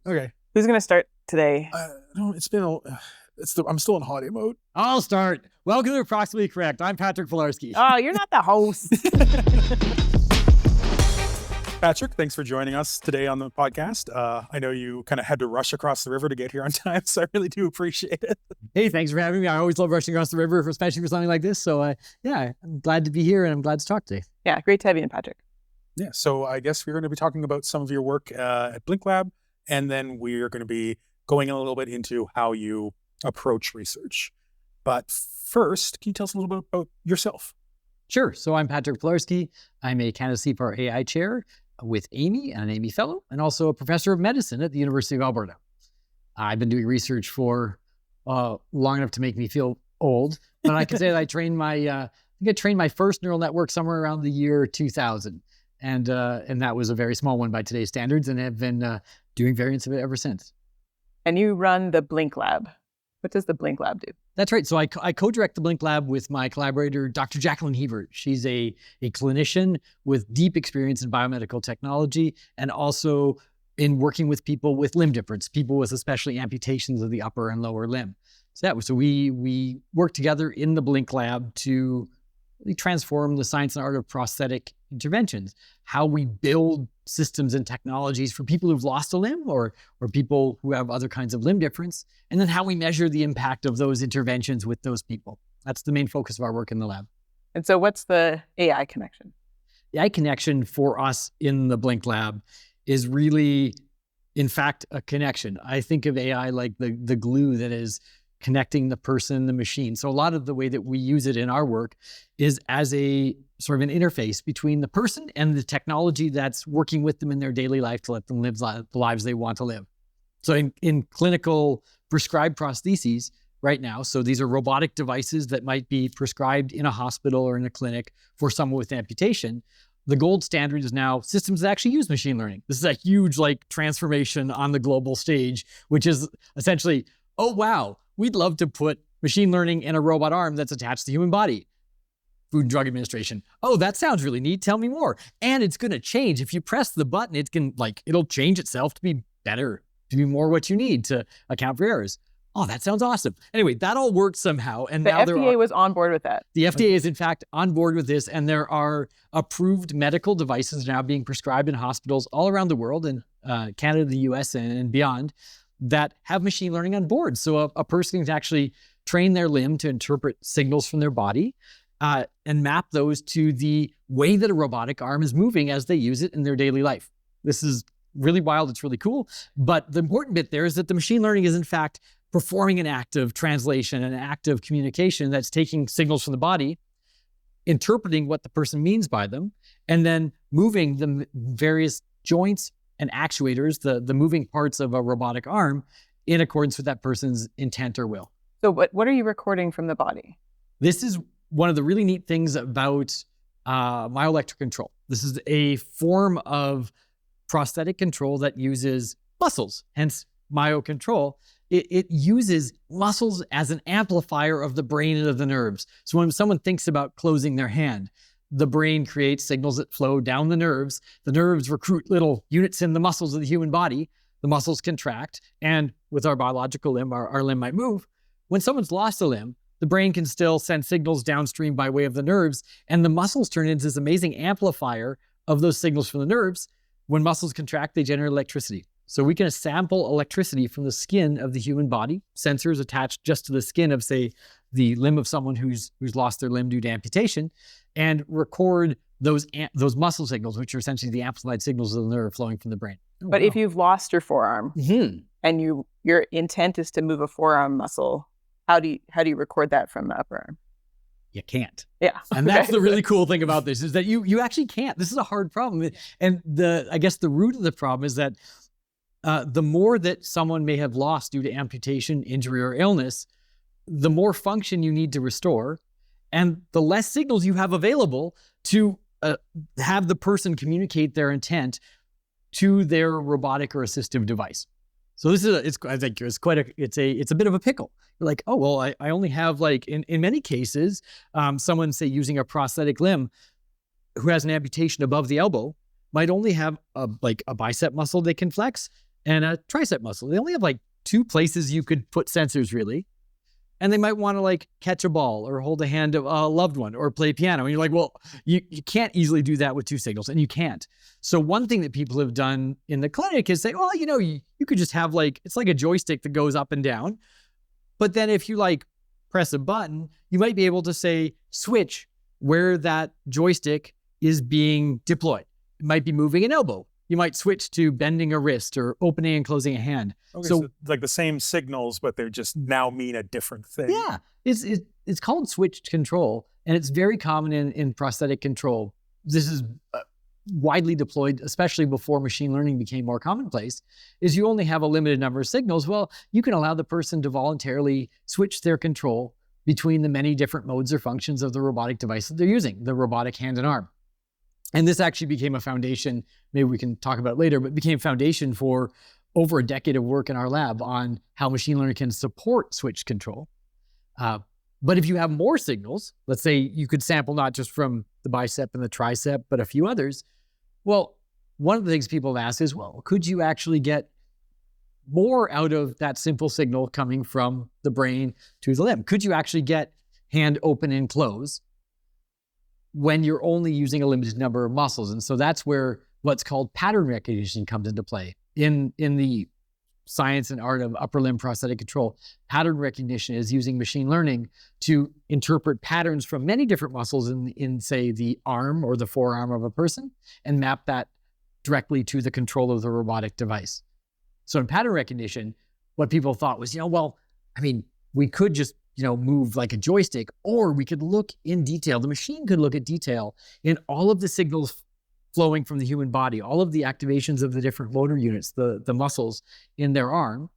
Okay. Who's going to start today? No, I'm still in holiday mode. I'll start. Welcome to Approximately Correct. I'm Patrick Pilarski. Oh, you're not the host. Patrick, thanks for joining us today on the podcast. I know you kind of had to rush across the river to get here on time, so I really do appreciate it. Hey, thanks for having me. I always love rushing across the river, especially for something like this. So yeah, I'm glad to be here and I'm glad to talk today. Yeah, great to have you in, Patrick. Yeah, so I guess we're going to be talking about some of your work at BlincLab, and then we're going to be going a little bit into how you approach research. But first, can you tell us a little bit about yourself? Sure. So I'm Patrick Pilarski. I'm a Canada CIFAR AI chair with Amii and an Amii fellow, and also a professor of medicine at the University of Alberta. I've been doing research for long enough to make me feel old, but I can say that I trained my first neural network somewhere around the year 2000. And that was a very small one by today's standards, and have been doing variants of it ever since. And you run the BlincLab. What does the BlincLab do? That's right. So I co-direct the BlincLab with my collaborator, Dr. Jacqueline Hebert. She's a clinician with deep experience in biomedical technology, and also in working with people with limb difference, people with especially amputations of the upper and lower limb. So we work together in the BlincLab to really transform the science and art of prosthetic interventions, how we build systems and technologies for people who've lost a limb or people who have other kinds of limb difference, and then how we measure the impact of those interventions with those people. That's the main focus of our work in the lab. And so what's the AI connection? The AI connection for us in the BlincLab is really, in fact, a connection. I think of AI like the glue that is connecting the person and the machine. So a lot of the way that we use it in our work is as a sort of an interface between the person and the technology that's working with them in their daily life to let them live the lives they want to live. So in clinical prescribed prostheses right now, so these are robotic devices that might be prescribed in a hospital or in a clinic for someone with amputation. The gold standard is now systems that actually use machine learning. This is a huge transformation on the global stage, which is essentially, oh wow, we'd love to put machine learning in a robot arm that's attached to the human body. Food and Drug Administration. Oh, that sounds really neat. Tell me more. And it's going to change. If you press the button, it'll change itself to be better, to be more what you need to account for errors. Oh, that sounds awesome. Anyway, that all worked somehow. And now the FDA was on board with that. The FDA is in fact on board with this, and there are approved medical devices now being prescribed in hospitals all around the world, in Canada, the US, and beyond, that have machine learning on board. So a person can actually train their limb to interpret signals from their body and map those to the way that a robotic arm is moving as they use it in their daily life. This is really wild. It's really cool. But the important bit there is that the machine learning is in fact performing an act of translation, an act of communication that's taking signals from the body, interpreting what the person means by them, and then moving the various joints and actuators, the moving parts of a robotic arm, in accordance with that person's intent or will. So what are you recording from the body? This is one of the really neat things about myoelectric control. This is a form of prosthetic control that uses muscles, hence myocontrol. It uses muscles as an amplifier of the brain and of the nerves. So when someone thinks about closing their hand, the brain creates signals that flow down the nerves. The nerves recruit little units in the muscles of the human body. The muscles contract, and with our biological limb, our limb might move. When someone's lost a limb, the brain can still send signals downstream by way of the nerves, and the muscles turn into this amazing amplifier of those signals from the nerves. When muscles contract, they generate electricity. So we can sample electricity from the skin of the human body, sensors attached just to the skin of, say, the limb of someone who's lost their limb due to amputation, and record those muscle signals, which are essentially the amplified signals of the nerve flowing from the brain. But if you've lost your forearm and your intent is to move a forearm muscle, how do you record that from the upper arm? You can't. Yeah. And that's the really cool thing about this, is that you actually can't. This is a hard problem. And I guess the root of the problem is that the more that someone may have lost due to amputation, injury, or illness, the more function you need to restore, and the less signals you have available to have the person communicate their intent to their robotic or assistive device. So this is I think it's a bit of a pickle. You're like, oh well, I only have in many cases, someone say using a prosthetic limb who has an amputation above the elbow might only have a bicep muscle they can flex, and a tricep muscle. They only have like 2 places you could put sensors really. And they might want to like catch a ball or hold a hand of a loved one or play piano. And you're like, well, you can't easily do that with 2 signals, and you can't. So one thing that people have done in the clinic is say, well, you could just have like, it's like a joystick that goes up and down. But then if you like press a button, you might be able to say, switch where that joystick is being deployed. It might be moving an elbow. You might switch to bending a wrist or opening and closing a hand. Okay, so like the same signals, but they just now mean a different thing. Yeah, it's called switched control, and it's very common in prosthetic control. This is widely deployed, especially before machine learning became more commonplace, is you only have a limited number of signals. Well, you can allow the person to voluntarily switch their control between the many different modes or functions of the robotic device that they're using, the robotic hand and arm. And this actually became a foundation, maybe we can talk about it later, but became foundation for over a decade of work in our lab on how machine learning can support switch control. But if you have more signals, let's say you could sample not just from the bicep and the tricep, but a few others. Well, one of the things people have asked is, well, could you actually get more out of that simple signal coming from the brain to the limb? Could you actually get hand open and close when you're only using a limited number of muscles? And so that's where what's called pattern recognition comes into play. In the science and art of upper limb prosthetic control, pattern recognition is using machine learning to interpret patterns from many different muscles in say, the arm or the forearm of a person and map that directly to the control of the robotic device. So in pattern recognition, what people thought was, we could just move like a joystick, or we could look in detail. The machine could look at detail in all of the signals flowing from the human body, all of the activations of the different motor units, the muscles in their arm.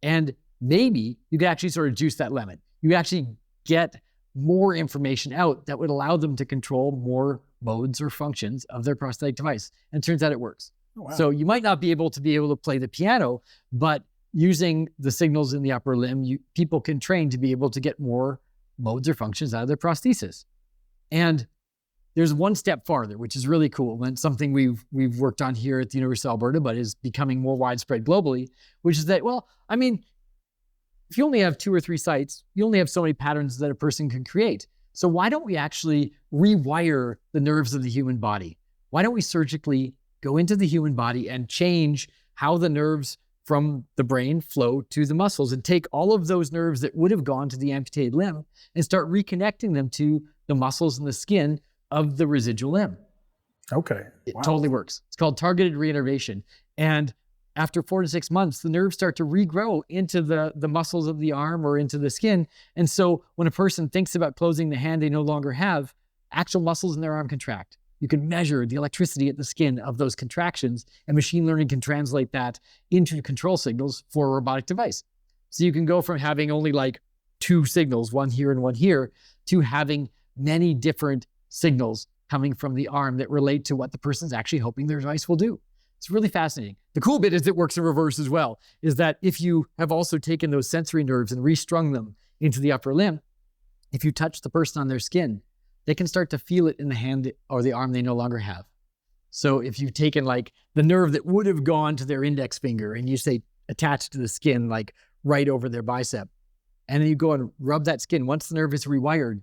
And maybe you could actually sort of juice that lemon. You actually get more information out that would allow them to control more modes or functions of their prosthetic device. And it turns out it works. Oh, wow. So you might not be able to play the piano, but using the signals in the upper limb, people can train to be able to get more modes or functions out of their prosthesis. And there's one step farther, which is really cool, and something we've worked on here at the University of Alberta, but is becoming more widespread globally, which is that, if you only have 2 or 3 sites, you only have so many patterns that a person can create. So why don't we actually rewire the nerves of the human body? Why don't we surgically go into the human body and change how the nerves from the brain flow to the muscles, and take all of those nerves that would have gone to the amputated limb and start reconnecting them to the muscles and the skin of the residual limb. Okay. It totally works. It's called targeted reinnervation. And after 4 to 6 months, the nerves start to regrow into the muscles of the arm or into the skin. And so when a person thinks about closing the hand they no longer have, actual muscles in their arm contract. You can measure the electricity at the skin of those contractions, and machine learning can translate that into control signals for a robotic device. So you can go from having only like 2 signals, one here and one here, to having many different signals coming from the arm that relate to what the person's actually hoping their device will do. It's really fascinating. The cool bit is it works in reverse as well, is that if you have also taken those sensory nerves and restrung them into the upper limb, if you touch the person on their skin, they can start to feel it in the hand or the arm they no longer have. So if you've taken like the nerve that would have gone to their index finger and you say attach to the skin, like right over their bicep, and then you go and rub that skin, once the nerve is rewired,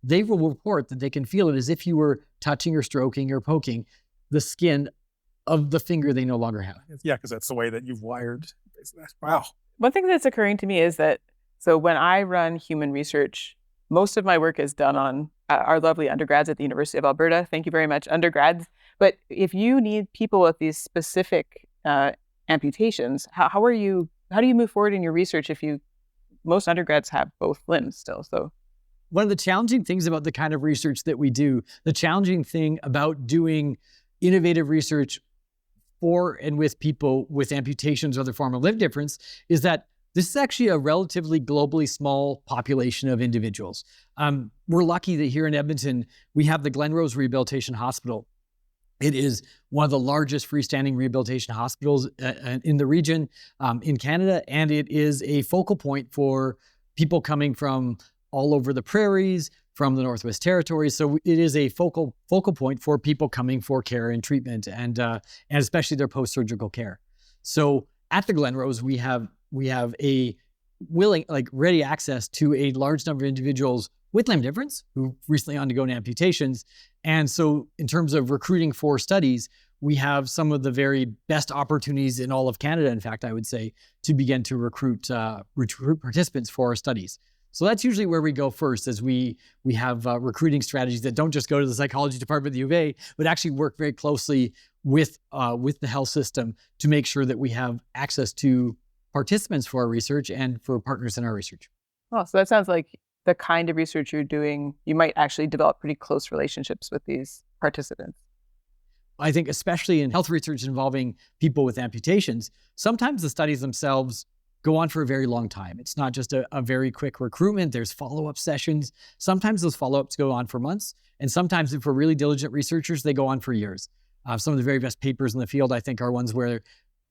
they will report that they can feel it as if you were touching or stroking or poking the skin of the finger they no longer have. Yeah, because that's the way that you've wired. Wow. One thing that's occurring to me is that, so when I run human research, most of my work is done on our lovely undergrads at the University of Alberta. Thank you very much, undergrads. But if you need people with these specific amputations, how do you move forward in your research if most undergrads have both limbs still? So one of the challenging things about the kind of research that we do, the challenging thing about doing innovative research for and with people with amputations or other form of limb difference, is that this is actually a relatively globally small population of individuals. We're lucky that here in Edmonton, we have the Glenrose Rehabilitation Hospital. It is one of the largest freestanding rehabilitation hospitals in the region, in Canada, and it is a focal point for people coming from all over the prairies, from the Northwest Territories. So it is a focal point for people coming for care and treatment, and especially their post-surgical care. So at the Glenrose, we have a willing, like ready access to a large number of individuals with limb difference who recently undergone amputations. And so in terms of recruiting for studies, we have some of the very best opportunities in all of Canada, in fact, I would say, to begin to recruit participants for our studies. So that's usually where we go first, as we have recruiting strategies that don't just go to the psychology department of the U of A, but actually work very closely with the health system to make sure that we have access to participants for our research and for partners in our research. Oh, so that sounds like the kind of research you're doing, you might actually develop pretty close relationships with these participants. I think especially in health research involving people with amputations, sometimes the studies themselves go on for a very long time. It's not just a very quick recruitment. There's follow-up sessions. Sometimes those follow-ups go on for months. And sometimes if we're really diligent researchers, they go on for years. Some of the very best papers in the field, I think, are ones where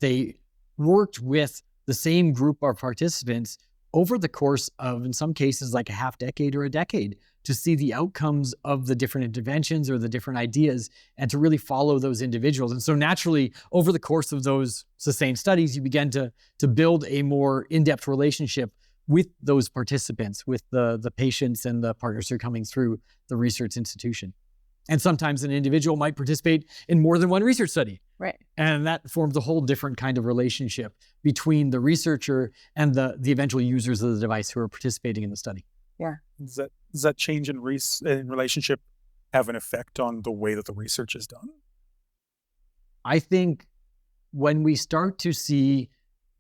they worked with the same group of participants over the course of, in some cases, like a half decade or a decade, to see the outcomes of the different interventions or the different ideas and to really follow those individuals. And so naturally, over the course of those sustained studies, you begin to build a more in-depth relationship with those participants, with the patients and the partners who are coming through the research institution. And sometimes an individual might participate in more than one research study. Right. And that forms a whole different kind of relationship between the researcher and the eventual users of the device who are participating in the study. Yeah. Does that change in relationship have an effect on the way that the research is done? I think when we start to see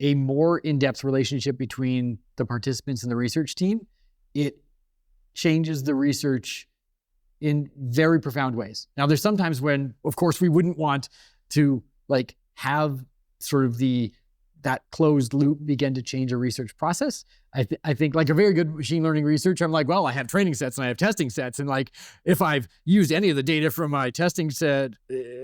a more in-depth relationship between the participants and the research team, it changes the research in very profound ways. Now, there's sometimes when, of course, we wouldn't want to like have sort of that closed loop begin to change a research process. I think like a very good machine learning researcher, I'm like, well, I have training sets and I have testing sets. And like, if I've used any of the data from my testing set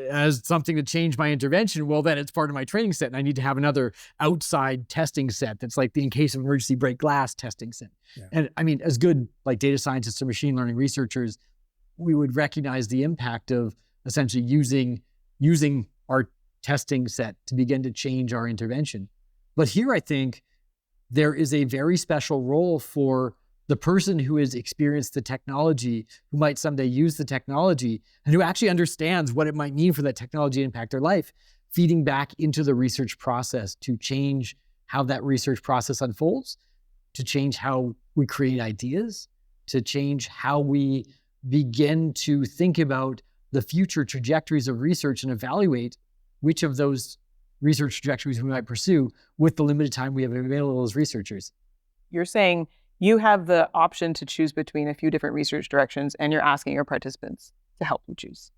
as something to change my intervention, well, then it's part of my training set. And I need to have another outside testing set that's like the in case of emergency break glass testing set. Yeah. And I mean, as good like data scientists or machine learning researchers, we would recognize the impact of essentially using our testing set to begin to change our intervention. But here I think there is a very special role for the person who has experienced the technology, who might someday use the technology, and who actually understands what it might mean for that technology to impact their life, feeding back into the research process to change how that research process unfolds, to change how we create ideas, to change how we begin to think about the future trajectories of research and evaluate which of those research trajectories we might pursue with the limited time we have available as researchers. You're saying you have the option to choose between a few different research directions, and you're asking your participants to help you choose,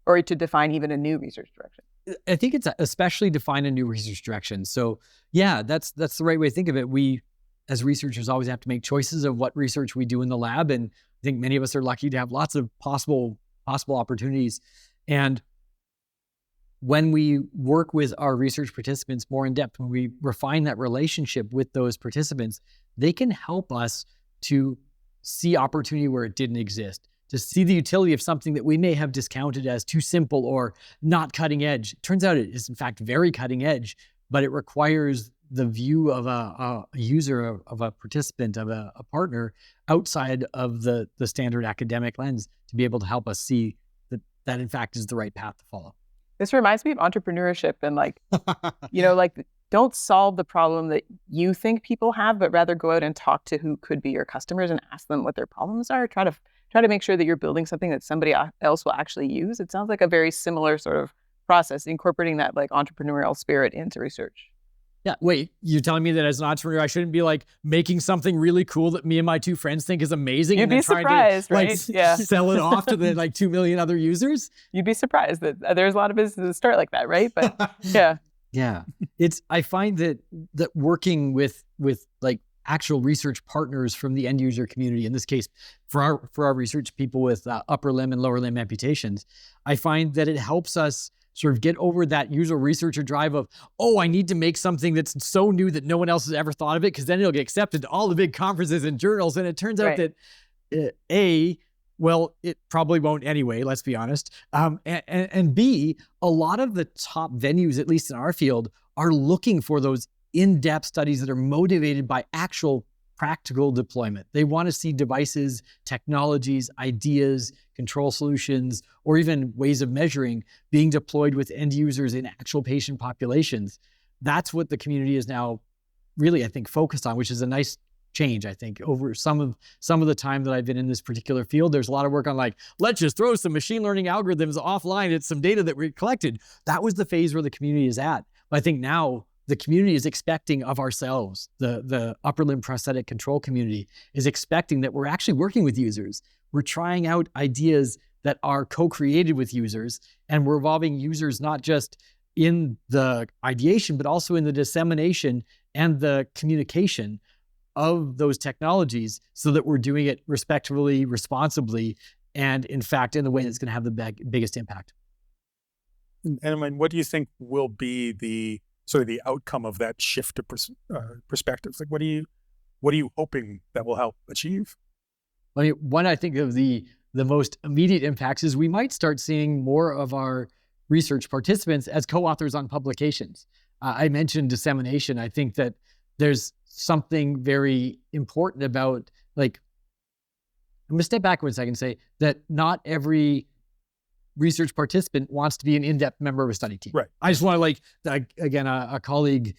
or to define even a new research direction. I think it's especially define a new research direction. So yeah, that's the right way to think of it. We, as researchers, always have to make choices of what research we do in the lab. And I think many of us are lucky to have lots of possible opportunities. And when we work with our research participants more in depth, when we refine that relationship with those participants, they can help us to see opportunity where it didn't exist, to see the utility of something that we may have discounted as too simple or not cutting edge. It turns out it is in fact very cutting edge, but it requires the view of a user, of a participant, of a partner outside of the standard academic lens to be able to help us see that in fact is the right path to follow. This reminds me of entrepreneurship and like, like don't solve the problem that you think people have, but rather go out and talk to who could be your customers and ask them what their problems are. Try to make sure that you're building something that somebody else will actually use. It sounds like a very similar sort of process, incorporating that like entrepreneurial spirit into research. Yeah, wait, you're telling me that as an entrepreneur, I shouldn't be like making something really cool that me and my two friends think is amazing You'd and be then trying surprised, to right? sell it off to the like 2 million other users? You'd be surprised that there's a lot of businesses that start like that, right? But yeah. Yeah. I find that working with like actual research partners from the end user community, in this case, for our research people with upper limb and lower limb amputations, I find that it helps us sort of get over that usual researcher drive of, I need to make something that's so new that no one else has ever thought of it, because then it'll get accepted to all the big conferences and journals. And it turns out that it probably won't anyway, let's be honest. And B, a lot of the top venues, at least in our field, are looking for those in-depth studies that are motivated by actual practical deployment. They want to see devices, technologies, ideas, control solutions, or even ways of measuring being deployed with end users in actual patient populations. That's what the community is now really, I think, focused on, which is a nice change, I think. Over some of the time that I've been in this particular field, there's a lot of work on like, let's just throw some machine learning algorithms offline. It's some data that we collected. That was the phase where the community is at. But I think now the community is expecting of ourselves, the upper limb prosthetic control community is expecting that we're actually working with users. We're trying out ideas that are co-created with users, and we're involving users not just in the ideation, but also in the dissemination and the communication of those technologies so that we're doing it respectfully, responsibly, and in fact, in the way that's going to have the biggest impact. And I mean, what do you think will be the sort of the outcome of that shift to perspectives? Like, what are you hoping that will help achieve? I mean, one, I think of the most immediate impacts is we might start seeing more of our research participants as co-authors on publications. I mentioned dissemination. I think that there's something very important about, like, I'm going to step back 1 second and say that not every research participant wants to be an in-depth member of a study team. Right. I just want to again, a colleague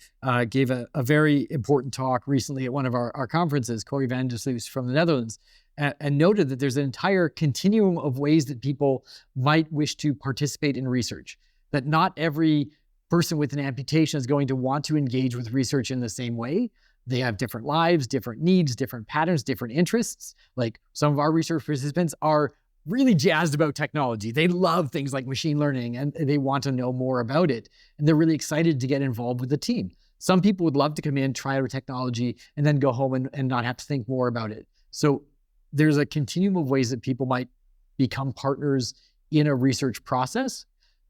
gave a very important talk recently at one of our conferences, Corey van der Sluis from the Netherlands, and noted that there's an entire continuum of ways that people might wish to participate in research, that not every person with an amputation is going to want to engage with research in the same way. They have different lives, different needs, different patterns, different interests. Like some of our research participants are really jazzed about technology. They love things like machine learning and they want to know more about it. And they're really excited to get involved with the team. Some people would love to come in, try out a technology, and then go home and not have to think more about it. So there's a continuum of ways that people might become partners in a research process.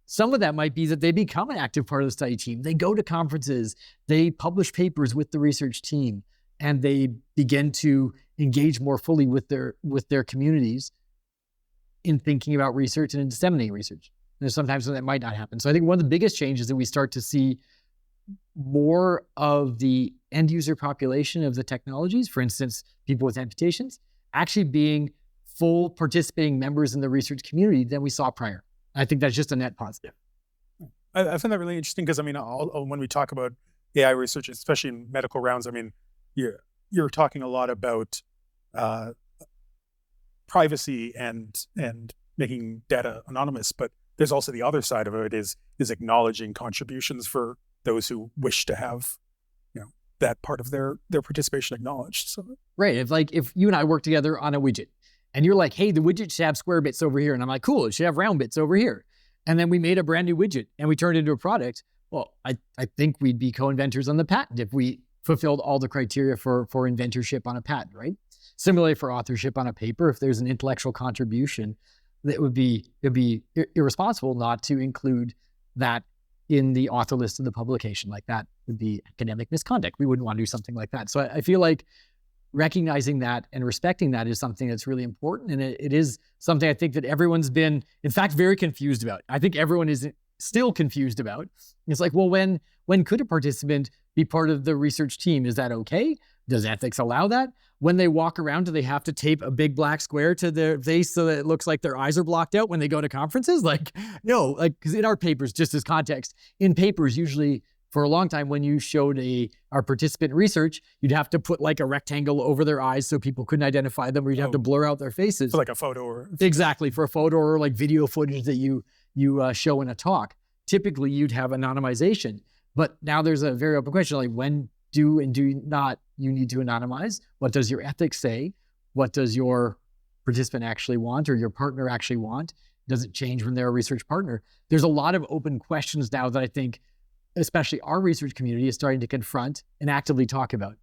Some of that might be that they become an active part of the study team. They go to conferences, they publish papers with the research team, and they begin to engage more fully with their communities in thinking about research and in disseminating research. There's sometimes when that might not happen. So I think one of the biggest changes is that we start to see more of the end user population of the technologies, for instance, people with amputations, actually being full participating members in the research community than we saw prior. I think that's just a net positive. I find that really interesting because, I mean, when we talk about AI research, especially in medical rounds, I mean, you're talking a lot about privacy and making data anonymous, but there's also the other side of it is acknowledging contributions for those who wish to have, that part of their participation acknowledged. So right, if you and I work together on a widget, and you're like, hey, the widget should have square bits over here, and I'm like, cool, it should have round bits over here, and then we made a brand new widget and we turned it into a product. Well, I think we'd be co-inventors on the patent if we fulfilled all the criteria for inventorship on a patent, right? Similarly for authorship on a paper, if there's an intellectual contribution, it'd be irresponsible not to include that in the author list of the publication. Like that would be academic misconduct. We wouldn't want to do something like that. So I feel like recognizing that and respecting that is something that's really important. And it is something I think that everyone's been, in fact, very confused about. I think everyone is still confused about. It's like, well, when could a participant be part of the research team? Is that okay? Does ethics allow that? When they walk around, do they have to tape a big black square to their face so that it looks like their eyes are blocked out when they go to conferences? Like, no, because in our papers, just as context, in papers, usually for a long time, when you showed our participant research, you'd have to put like a rectangle over their eyes so people couldn't identify them, or you'd have to blur out their faces. For like a photo or... Exactly, for a photo or like video footage that you show in a talk. Typically, you'd have anonymization. But now there's a very open question, like when do and do not you need to anonymize? What does your ethics say? What does your participant actually want or your partner actually want? Does it change when they're a research partner? There's a lot of open questions now that I think, especially our research community, is starting to confront and actively talk about.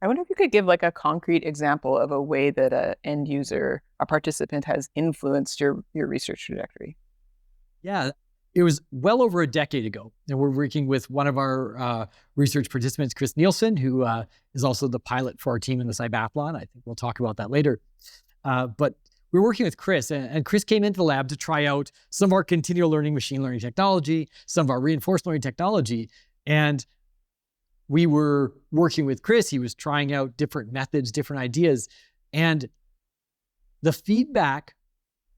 I wonder if you could give like a concrete example of a way that an end user, a participant, has influenced your research trajectory. Yeah, it was well over a decade ago, and we're working with one of our research participants, Chris Nielsen, who is also the pilot for our team in the Cybathlon. I think we'll talk about that later. But we were working with Chris, and Chris came into the lab to try out some of our continual learning machine learning technology, some of our reinforcement learning technology. And we were working with Chris. He was trying out different methods, different ideas. And the feedback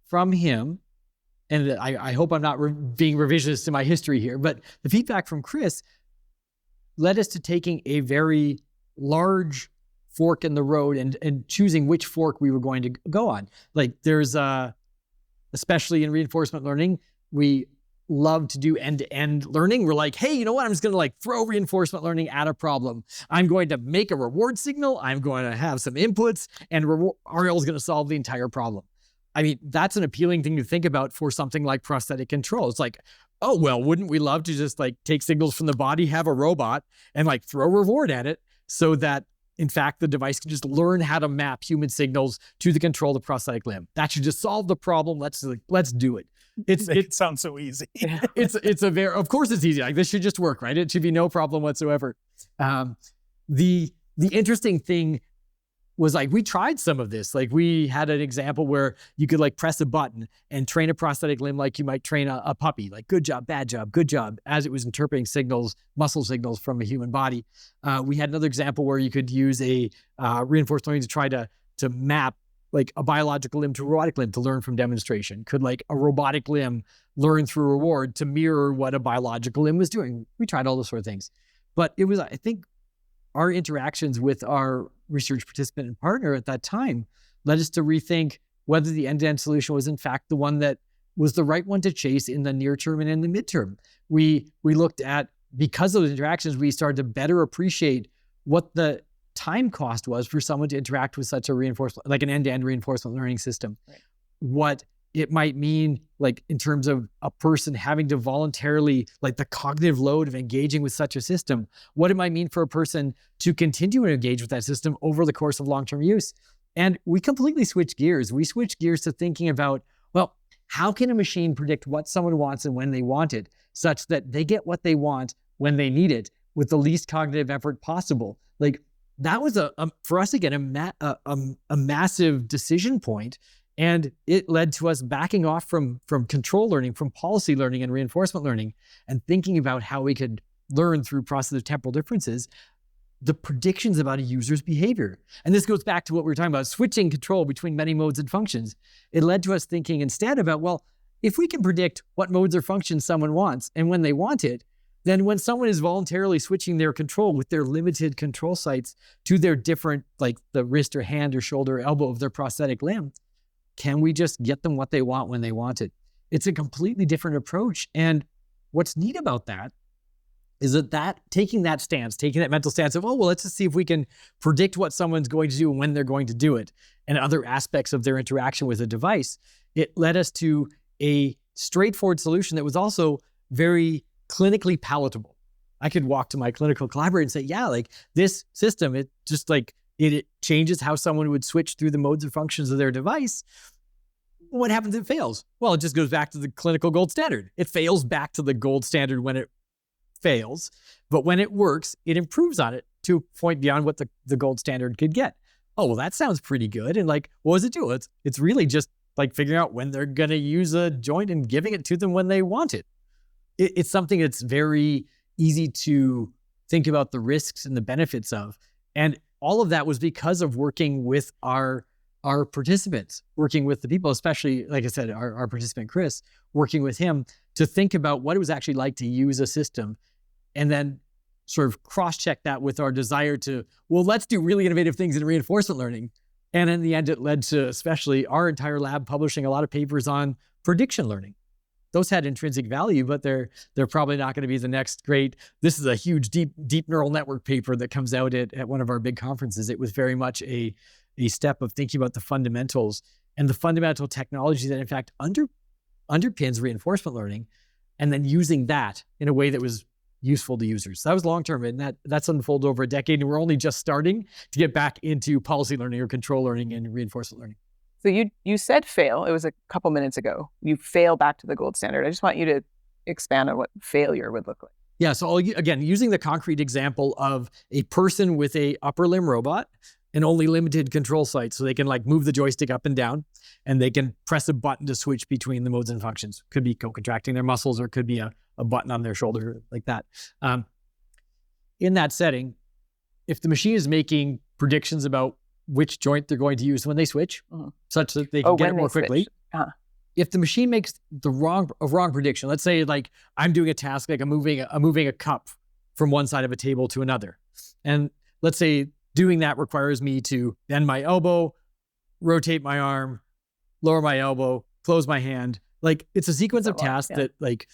from him, and I hope I'm not being revisionist to my history here, but the feedback from Chris led us to taking a very large fork in the road and choosing which fork we were going to go on. Like there's especially in reinforcement learning, we love to do end-to-end learning. We're like, hey, you know what? I'm just going to like throw reinforcement learning at a problem. I'm going to make a reward signal. I'm going to have some inputs, and RL is going to solve the entire problem. I mean, that's an appealing thing to think about for something like prosthetic control. It's like, oh, well, wouldn't we love to just like take signals from the body, have a robot, and like throw a reward at it so that, in fact, the device can just learn how to map human signals to the control of the prosthetic limb. That should just solve the problem. Let's do it. It sounds so easy. Of course it's easy. Like this should just work, right? It should be no problem whatsoever. The interesting thing was like, we tried some of this. Like we had an example where you could like press a button and train a prosthetic limb like you might train a puppy, like good job, bad job, good job, as it was interpreting signals, muscle signals from a human body. We had another example where you could use a reinforced learning to try to map like a biological limb to a robotic limb to learn from demonstration. Could like a robotic limb learn through reward to mirror what a biological limb was doing? We tried all those sort of things. But it was, I think, our interactions with our research participant and partner at that time led us to rethink whether the end-to-end solution was in fact the one that was the right one to chase in the near term and in the midterm. We looked at, because of those interactions, we started to better appreciate what the time cost was for someone to interact with such a reinforcement, like an end-to-end reinforcement learning system. Right. What it might mean, like in terms of a person having to voluntarily, like the cognitive load of engaging with such a system, what it might mean for a person to continue to engage with that system over the course of long-term use. And we completely switched gears. We switched gears to thinking about, well, how can a machine predict what someone wants and when they want it, such that they get what they want when they need it with the least cognitive effort possible? Like that was for us again, a massive decision point. And it led to us backing off from control learning, from policy learning and reinforcement learning, and thinking about how we could learn through process of temporal differences, the predictions about a user's behavior. And this goes back to what we were talking about, switching control between many modes and functions. It led to us thinking instead about, well, if we can predict what modes or functions someone wants and when they want it, then when someone is voluntarily switching their control with their limited control sites to their different, like the wrist or hand or shoulder or elbow of their prosthetic limb, can we just get them what they want when they want it? It's a completely different approach. And what's neat about that is that taking that stance, taking that mental stance of, oh, well, let's just see if we can predict what someone's going to do and when they're going to do it, and other aspects of their interaction with a device, it led us to a straightforward solution that was also very clinically palatable. I could walk to my clinical collaborator and say, yeah, like this system, it just like, it changes how someone would switch through the modes and functions of their device. What happens if it fails? Well, it just goes back to the clinical gold standard. It fails back to the gold standard when it fails, but when it works, it improves on it to a point beyond what the gold standard could get. Oh, well, that sounds pretty good. And like, what does it do? It's really just like figuring out when they're going to use a joint and giving it to them when they want it. It's something that's very easy to think about the risks and the benefits of. And all of that was because of working with our participants, working with the people, especially, like I said, our participant, Chris, working with him to think about what it was actually like to use a system, and then sort of cross-check that with our desire to, well, let's do really innovative things in reinforcement learning. And in the end, it led to especially our entire lab publishing a lot of papers on prediction learning. Those had intrinsic value, but they're probably not going to be the next great, this is a huge, deep neural network paper that comes out at one of our big conferences. It was very much a step of thinking about the fundamentals and the fundamental technology that in fact underpins reinforcement learning, and then using that in a way that was useful to users. So that was long-term, and that's unfolded over a decade, and we're only just starting to get back into policy learning or control learning and reinforcement learning. So you said fail. It was a couple minutes ago. You fail back to the gold standard. I just want you to expand on what failure would look like. Yeah. So again, using the concrete example of a person with a upper limb robot and only limited control sites, so they can like move the joystick up and down, and they can press a button to switch between the modes and functions. Could be co-contracting their muscles, or it could be a button on their shoulder like that. in that setting, if the machine is making predictions about which joint they're going to use when they switch, such that they can get it more quickly. If the machine makes a wrong prediction, let's say like I'm doing a task, like I'm moving a cup from one side of a table to another. And let's say doing that requires me to bend my elbow, rotate my arm, lower my elbow, close my hand. Like it's a sequence of tasks that like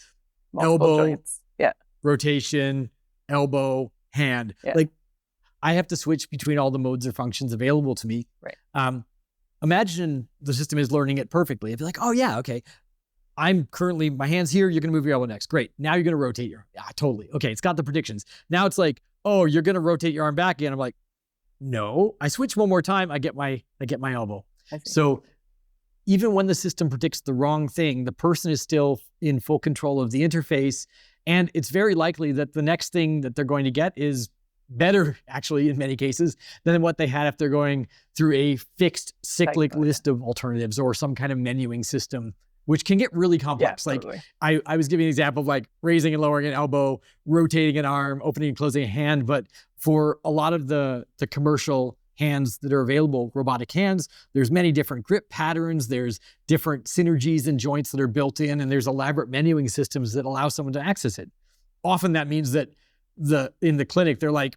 multiple elbow, joints. Yeah. rotation, elbow, hand. Yeah. Like I have to switch between all the modes or functions available to me. Right. Imagine the system is learning it perfectly. It'd be like, oh yeah, okay. I'm currently, my hand's here, you're gonna move your elbow next. Great, now you're gonna rotate your, yeah, totally. Okay, it's got the predictions. Now it's like, oh, you're gonna rotate your arm back again. I'm like, no, I switch one more time, I get my elbow. So even when the system predicts the wrong thing, the person is still in full control of the interface. And it's very likely that the next thing that they're going to get is better, actually, in many cases, than what they had if they're going through a fixed cyclic list of alternatives or some kind of menuing system, which can get really complex. Yeah, like totally. I was giving an example of like raising and lowering an elbow, rotating an arm, opening and closing a hand. But for a lot of the commercial hands that are available, robotic hands, there's many different grip patterns, there's different synergies and joints that are built in, and there's elaborate menuing systems that allow someone to access it. Often that means that in the clinic, they're like,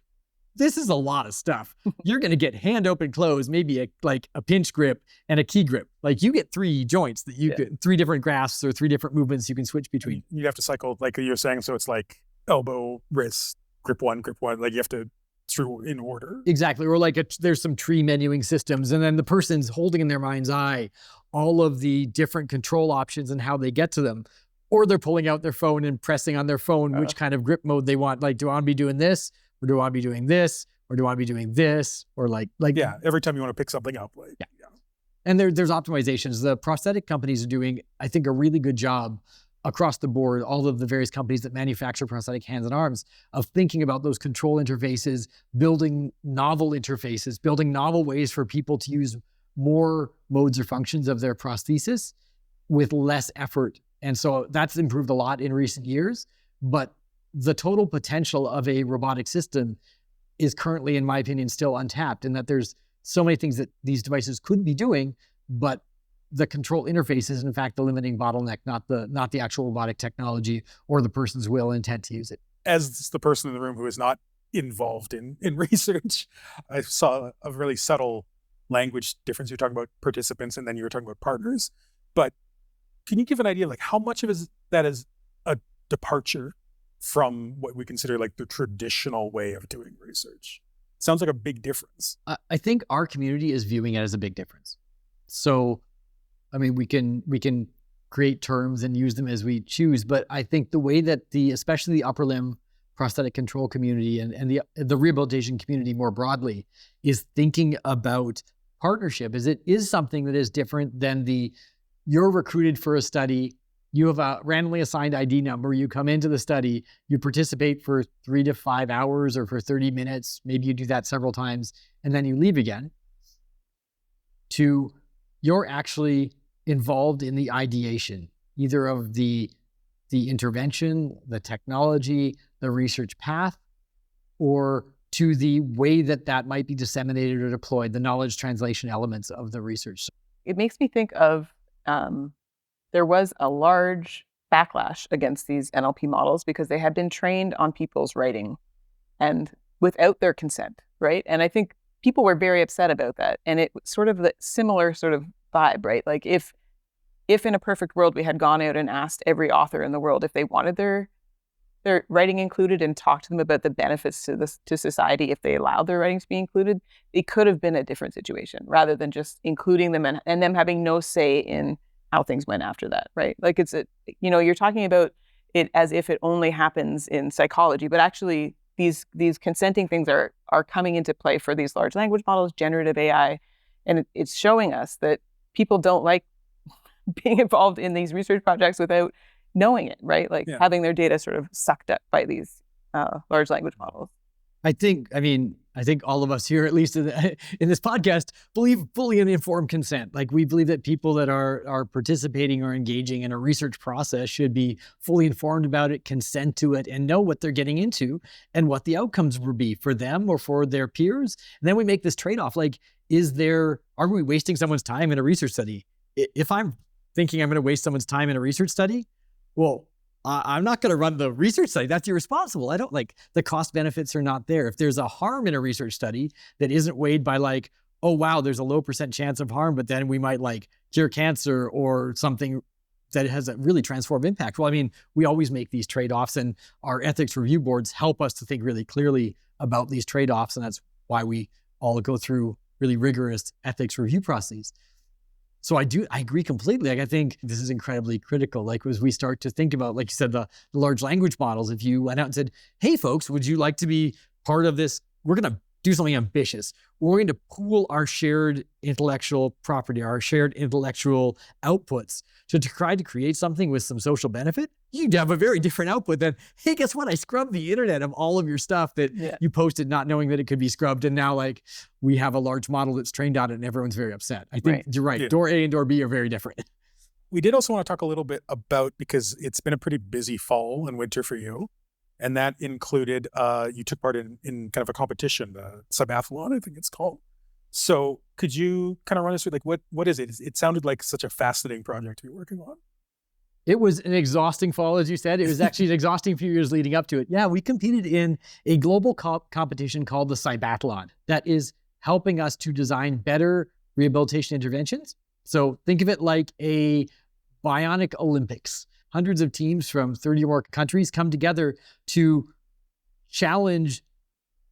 this is a lot of stuff. You're going to get hand open, close, maybe a pinch grip and a key grip. Like you get 3 joints that you get 3 different grasps or 3 different movements you can switch between. You have to cycle, like you were saying, so it's like elbow, wrist, grip one, like you have to through in order. Exactly. Or like there's some tree menuing systems, and then the person's holding in their mind's eye all of the different control options and how they get to them. Or they're pulling out their phone and pressing on their phone which kind of grip mode they want. Like, do I want to be doing this? Or do I want to be doing this? Or do I want to be doing this? Or like yeah, every time you want to pick something up. Like, yeah. And there's optimizations. The prosthetic companies are doing, I think, a really good job across the board, all of the various companies that manufacture prosthetic hands and arms, of thinking about those control interfaces, building novel interfaces, building novel ways for people to use more modes or functions of their prosthesis with less effort. And so that's improved a lot in recent years, but the total potential of a robotic system is currently, in my opinion, still untapped, in that there's so many things that these devices could be doing, but the control interface is in fact the limiting bottleneck, not the actual robotic technology or the person's will and intent to use it. As the person in the room who is not involved in research, I saw a really subtle language difference. You're talking about participants and then you were talking about partners, but can you give an idea of like how much of that is a departure from what we consider like the traditional way of doing research? Sounds like a big difference. I think our community is viewing it as a big difference. So, I mean, we can create terms and use them as we choose, but I think the way that especially the upper limb prosthetic control community and the rehabilitation community more broadly is thinking about partnership is something that is different than you're recruited for a study, you have a randomly assigned ID number, you come into the study, you participate for 3 to 5 hours or for 30 minutes, maybe you do that several times, and then you leave again, to you're actually involved in the ideation, either of the intervention, the technology, the research path, or to the way that might be disseminated or deployed, the knowledge translation elements of the research. It makes me think of there was a large backlash against these NLP models because they had been trained on people's writing and without their consent, right? And I think people were very upset about that. And it was sort of the similar sort of vibe, right? Like if in a perfect world we had gone out and asked every author in the world if they wanted their writing included and talked to them about the benefits to society if they allowed their writing to be included, it could have been a different situation rather than just including them and them having no say in how things went after that, right? Like you're talking about it as if it only happens in psychology, but actually these consenting things are coming into play for these large language models, generative AI, and it's showing us that people don't like being involved in these research projects without knowing it, right? Like having their data sort of sucked up by these large language models. I think, I mean, I think all of us here, at least in this podcast, believe fully in informed consent. Like we believe that people that are participating or engaging in a research process should be fully informed about it, consent to it, and know what they're getting into and what the outcomes will be for them or for their peers. And then we make this trade-off. Like, are we wasting someone's time in a research study? If I'm thinking I'm going to waste someone's time in a research study, well, I'm not going to run the research study. That's irresponsible. I don't like the cost benefits are not there. If there's a harm in a research study that isn't weighed by like, oh, wow, there's a low % chance of harm, but then we might like cure cancer or something that has a really transformative impact. Well, I mean, we always make these trade-offs, and our ethics review boards help us to think really clearly about these trade-offs. And that's why we all go through really rigorous ethics review processes. So I agree completely. Like, I think this is incredibly critical. Like, as we start to think about, like you said, the large language models, if you went out and said, hey folks, would you like to be part of this? We're going to do something ambitious. We're going to pool our shared intellectual property, our shared intellectual outputs to try to create something with some social benefit. You'd have a very different output than, hey, guess what? I scrubbed the internet of all of your stuff that you posted not knowing that it could be scrubbed. And now like we have a large model that's trained on it and everyone's very upset. I think you're right. Yeah. Door A and door B are very different. We did also want to talk a little bit about, because it's been a pretty busy fall and winter for you. And that included, you took part in kind of a competition, the Cybathlon, I think it's called. So could you kind of run us through, like, what is it? It sounded like such a fascinating project to be working on. It was an exhausting fall, as you said. It was actually an exhausting few years leading up to it. Yeah, we competed in a global competition called the Cybathlon that is helping us to design better rehabilitation interventions. So think of it like a bionic Olympics. Hundreds of teams from 30 or more countries come together to challenge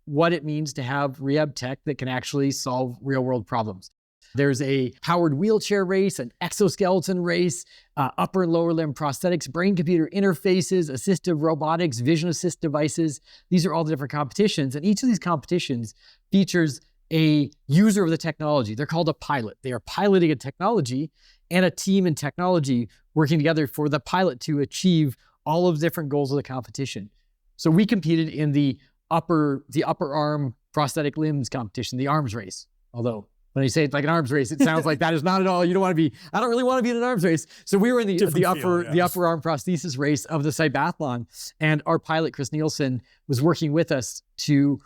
what it means to have rehab tech that can actually solve real world problems. There's a powered wheelchair race, an exoskeleton race, upper and lower limb prosthetics, brain-computer interfaces, assistive robotics, vision assist devices. These are all the different competitions. And each of these competitions features a user of the technology. They're called a pilot. They are piloting a technology and a team in technology working together for the pilot to achieve all of the different goals of the competition. So we competed in the upper arm prosthetic limbs competition, the arms race. Although when you say it's like an arms race, it sounds like that is not at all. You don't want to be, I don't really want to be in an arms race. So we were in the upper arm prosthesis race of the Cybathlon, and our pilot, Chris Nielsen, was working with us to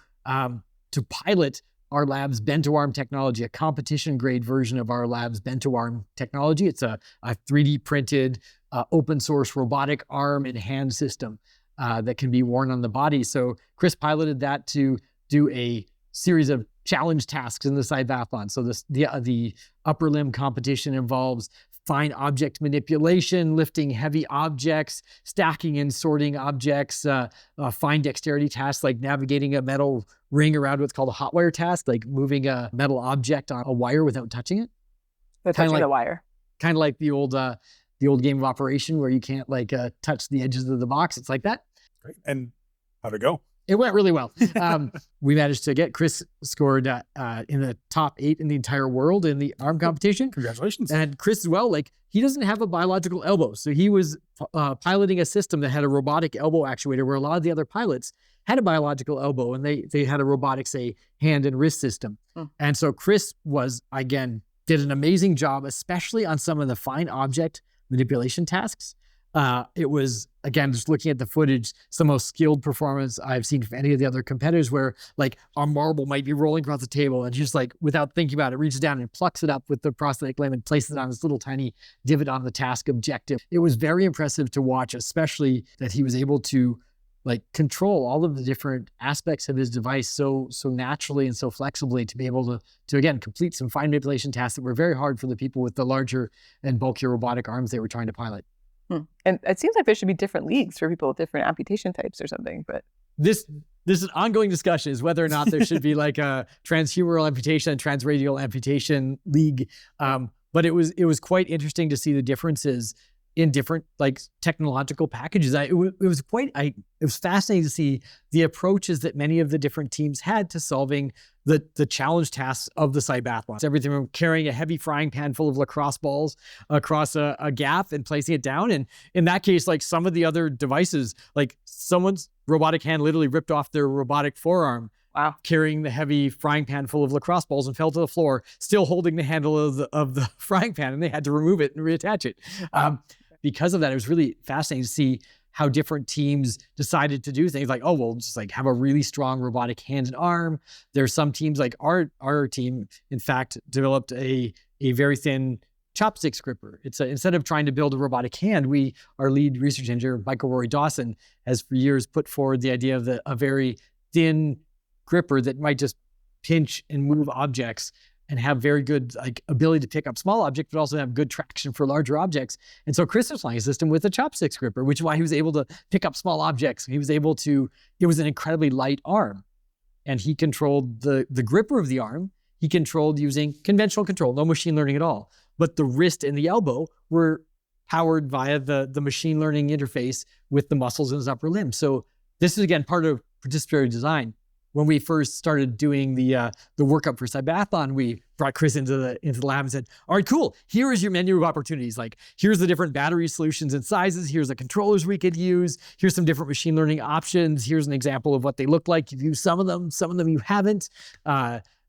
pilot our lab's bent-to-arm technology, a competition-grade version of our lab's bent-to-arm technology. It's a 3D printed, open-source robotic arm and hand system that can be worn on the body. So Chris piloted that to do a series of challenge tasks in the Cybathlon. So the upper limb competition involves fine object manipulation, lifting heavy objects, stacking and sorting objects, fine dexterity tasks like navigating a metal ring around what's called a hot wire task, like moving a metal object on a wire without touching it. Touching the wire. Kind of like the old game of Operation where you can't touch the edges of the box. It's like that. Great. And how'd it go? It went really well. We managed to get Chris scored in the top 8 in the entire world in the arm competition. Congratulations. And Chris as well, he doesn't have a biological elbow. So he was piloting a system that had a robotic elbow actuator where a lot of the other pilots had a biological elbow and they had a robotic, say, hand and wrist system. And so Chris did an amazing job, especially on some of the fine object manipulation tasks. It was, again, just looking at the footage, it's the most skilled performance I've seen from any of the other competitors where our marble might be rolling across the table and just without thinking about it, reaches down and plucks it up with the prosthetic limb and places it on this little tiny divot on the task objective. It was very impressive to watch, especially that he was able to control all of the different aspects of his device so naturally and so flexibly to be able to again, complete some fine manipulation tasks that were very hard for the people with the larger and bulkier robotic arms they were trying to pilot. And it seems like there should be different leagues for people with different amputation types or something, but this is an ongoing discussion is whether or not there should be a transhumeral amputation and transradial amputation league. But it was quite interesting to see the differences in different technological packages. It was fascinating to see the approaches that many of the different teams had to solving the challenge tasks of the Cybathlon. Everything from carrying a heavy frying pan full of lacrosse balls across a gap and placing it down. And in that case, some of the other devices, someone's robotic hand literally ripped off their robotic forearm Wow. carrying the heavy frying pan full of lacrosse balls and fell to the floor, still holding the handle of the frying pan, and they had to remove it and reattach it. Because of that, it was really fascinating to see how different teams decided to do things like, oh, we'll just like have a really strong robotic hand and arm. There's some teams like our team, in fact, developed a very thin chopsticks gripper. Instead of trying to build a robotic hand, our lead research engineer, Michael Rory Dawson, has for years put forward the idea of a very thin gripper that might just pinch and move objects and have very good like ability to pick up small objects, but also have good traction for larger objects. And so Chris was flying a system with a chopsticks gripper, which is why he was able to pick up small objects. It was an incredibly light arm. And he controlled the gripper of the arm. He controlled using conventional control, no machine learning at all. But the wrist and the elbow were powered via the machine learning interface with the muscles in his upper limb. So this is, again, part of participatory design. When we first started doing the workup for Cybathlon, we brought Chris into the lab and said, all right, cool. Here is your menu of opportunities. Like, here's the different battery solutions and sizes. Here's the controllers we could use. Here's some different machine learning options. Here's an example of what they look like. You've used some of them you haven't.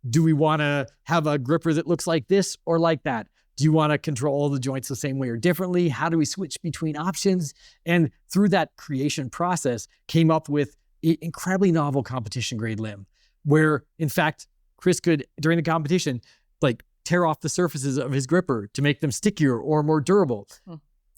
Do we want to have a gripper that looks like this or like that? Do you want to control all the joints the same way or differently? How do we switch between options? And through that creation process, came up with an incredibly novel competition grade limb, where in fact, Chris could, during the competition, like tear off the surfaces of his gripper to make them stickier or more durable,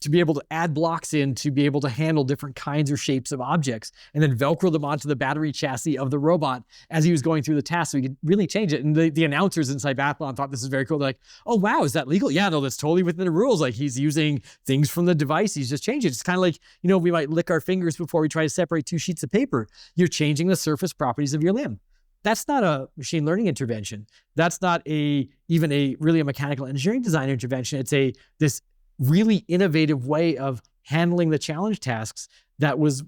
to be able to add blocks in, to be able to handle different kinds or shapes of objects, and then Velcro them onto the battery chassis of the robot as he was going through the task, so he could really change it. And the announcers in Cybathlon thought this was very cool. They're like, oh, wow, is that legal? Yeah, no, that's totally within the rules. Like, he's using things from the device. He's just changing it. It's kind of like, we might lick our fingers before we try to separate two sheets of paper. You're changing the surface properties of your limb. That's not a machine learning intervention. That's not even a mechanical engineering design intervention. It's this really innovative way of handling the challenge tasks that was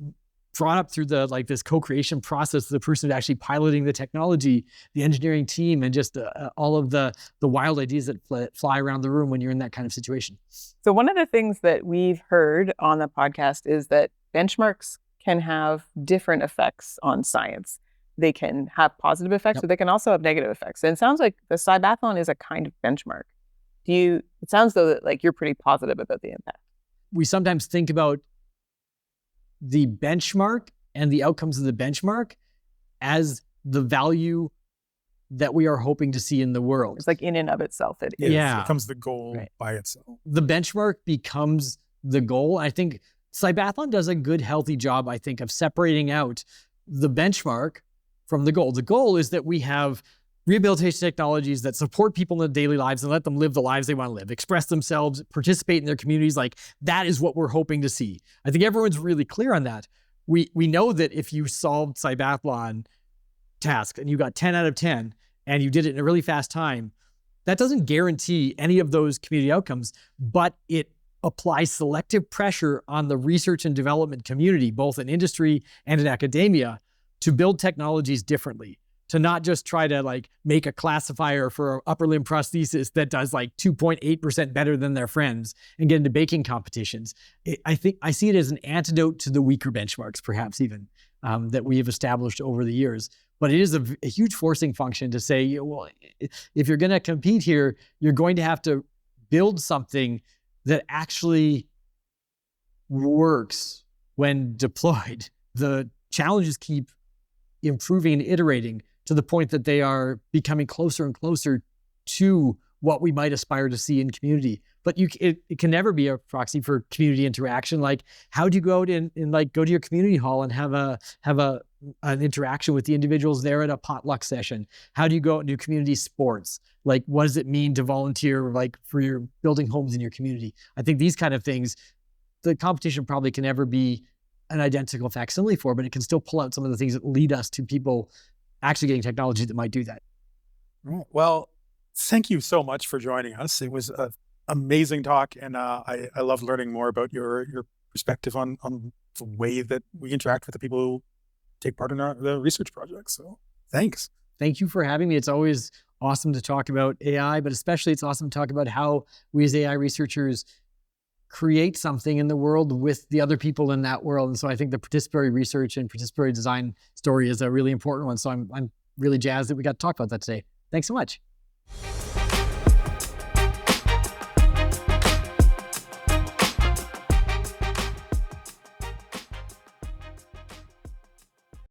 brought up through this co-creation process, the person actually piloting the technology, the engineering team, and just all of the wild ideas that fly around the room when you're in that kind of situation. So one of the things that we've heard on the podcast is that benchmarks can have different effects on science. They can have positive effects, but they can also have negative effects. And it sounds like the Cybathlon is a kind of benchmark. It sounds though that like you're pretty positive about the impact. We sometimes think about the benchmark and the outcomes of the benchmark as the value that we are hoping to see in the world. It's like in and of itself, it is. Yeah. It becomes the goal by itself. The benchmark becomes the goal. I think Cybathlon does a good, healthy job, I think, of separating out the benchmark from the goal. The goal is that we have rehabilitation technologies that support people in their daily lives and let them live the lives they want to live, express themselves, participate in their communities. Like, that is what we're hoping to see. I think everyone's really clear on that. We know that if you solved Cybathlon task and you got 10 out of 10 and you did it in a really fast time, that doesn't guarantee any of those community outcomes, but it applies selective pressure on the research and development community, both in industry and in academia, to build technologies differently. To not just try to make a classifier for an upper limb prosthesis that does 2.8% better than their friends and get into baking competitions. I think I see it as an antidote to the weaker benchmarks, perhaps even, that we have established over the years. But it is a huge forcing function to say, well, if you're going to compete here, you're going to have to build something that actually works when deployed. The challenges keep improving and iterating to the point that they are becoming closer and closer to what we might aspire to see in community. But it can never be a proxy for community interaction. Like, how do you go out and go to your community hall and have an interaction with the individuals there at a potluck session? How do you go out and do community sports? Like, what does it mean to volunteer for your building homes in your community? I think these kind of things, the competition probably can never be an identical facsimile for, but it can still pull out some of the things that lead us to people actually getting technology that might do that. Well, thank you so much for joining us. It was an amazing talk, and I love learning more about your perspective on the way that we interact with the people who take part in the research project. So thanks. Thank you for having me. It's always awesome to talk about AI, but especially it's awesome to talk about how we as AI researchers create something in the world with the other people in that world. And so I think the participatory research and participatory design story is a really important one. So I'm really jazzed that we got to talk about that today. Thanks so much.